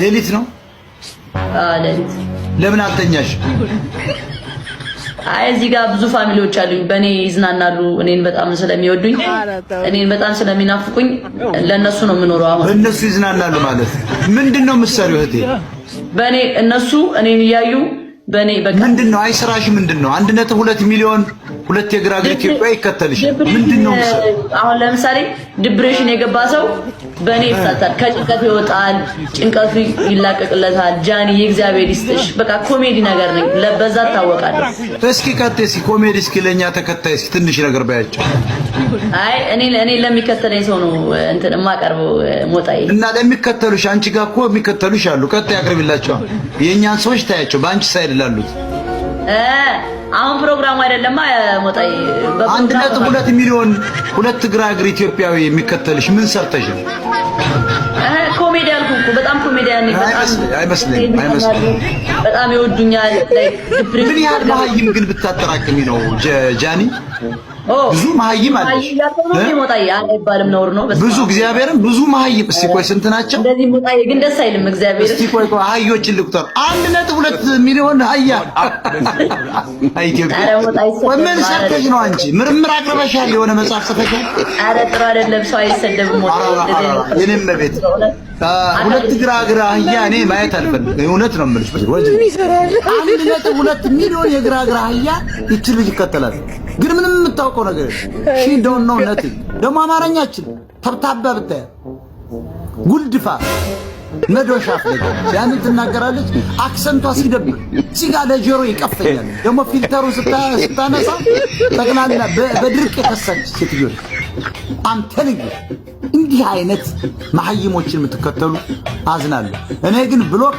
ሌሊት ነው? ሌሊት። ለምን አልተኛሽ? አይ እዚህ ጋር ብዙ ፋሚሊዎች አሉኝ በኔ ይዝናናሉ። እኔን በጣም ስለሚወዱኝ እኔን በጣም ስለሚናፍቁኝ ለነሱ ነው የምኖረው። አሁን በእነሱ ይዝናናሉ ማለት ምንድነው የምትሰሪው እህቴ? በኔ እነሱ እኔን እያዩ በኔ በቃ ምንድነው አይስራሽ? ምንድነው 1.2 ሚሊዮን ሁለት የግራ እግር ኢትዮጵያ ይከተልሽ ምንድነው? አሁን ለምሳሌ ዲፕሬሽን የገባ ሰው በኔ ይፈታል፣ ከጭንቀት ይወጣል፣ ጭንቀቱ ይላቀቅለታል። ጃኒ የእግዚአብሔር ይስጥሽ። በቃ ኮሜዲ ነገር ነኝ፣ ለበዛ ታወቃለህ። እስኪ ቀጥይ፣ እስኪ ኮሜዲ እስኪ ለኛ ተከታይ እስኪ ትንሽ ነገር ባያቸው። አይ እኔ ለሚከተለኝ ሰው ነው እንትን የማቀርበው ሞጣዬ። እና ለሚከተሉሽ አንቺ ጋር እኮ የሚከተሉሽ አሉ። ቀጥይ አቅርቢላቸው። የኛን ሰዎች ታያቸው በአንቺ ሳይድ ላሉት አሁን ፕሮግራሙ አይደለማ ሞጣዬ። 1.2 ሚሊዮን ሁለት ግራ እግር ኢትዮጵያዊ የሚከተልሽ ምን ሰርተሽ ነው? ኮሜዲ አልኩ እኮ በጣም ኮሜዲያን ነኝ። አይመስልም። በጣም ይወዱኛል። ምን ያህል መሀይም ግን ብታጠራቅሚ ነው ጃኒ? ብዙ መሀይም አለሽ። ሞጣዬ አይባልም፣ ነውር ነው። ብዙ እግዚአብሔርን ብዙ መሀይም። እስቲ ቆይ ስንት ናቸው? እንደዚህ ሞጣዬ ግን ደስ አይልም። እግዚአብሔር እስቲ ቆይ አህዮችን ልቁጠር። 1.2 ሚሊዮን አህያ ኢትዮጵያ። ምን ሰርተሽ ነው አንቺ? ምርምር አቅርበሻል? የሆነ መጽሐፍ ጽፈሻል? ኧረ ጥሩ አይደለም። ሰው አይሰደብም ሞጣዬ። የኔም ቤት ሁለት ግራ እግር አህያ እኔ ማየት አልፈልግም። እውነት ነው የምልሽ። 1.2 ሚሊዮን የግራ እግር አህያ ይቺ ልጅ ይከተላል። ግን ምንም የምታውቀው ነገር ሺ ዶንት ኖ ነቲንግ። ደግሞ አማርኛችን ተብታባ ብታይ ጉልድፋ መዶሻ ፍለጋ ያን ትናገራለች። አክሰንቷ ሲደብር ሲጋ ለጆሮ ይቀፈኛል። ደግሞ ፊልተሩ ስታነሳ ጠቅላላ በድርቅ የፈሰች ሴትዮ አንተልኝ። እንዲህ አይነት መሀይሞችን የምትከተሉ አዝናለሁ። እኔ ግን ብሎክ